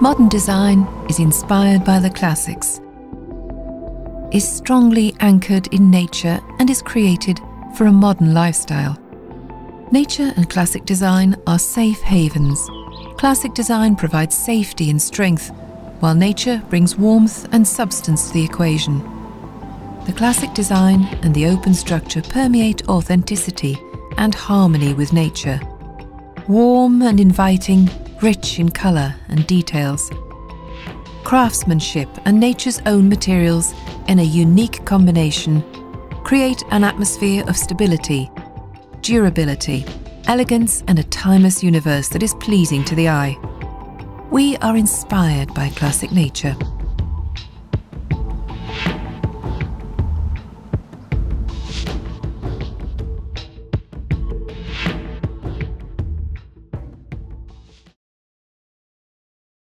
Modern design is inspired by the classics, is strongly anchored in nature and is created for a modern lifestyle. Nature and classic design are safe havens. Classic design provides safety and strength, while nature brings warmth and substance to the equation. The classic design and the open structure permeate authenticity and harmony with nature. Warm and inviting, rich in colour and details. Craftsmanship and nature's own materials in a unique combination create an atmosphere of stability, durability, elegance and a timeless universe that is pleasing to the eye. We are inspired by classic nature.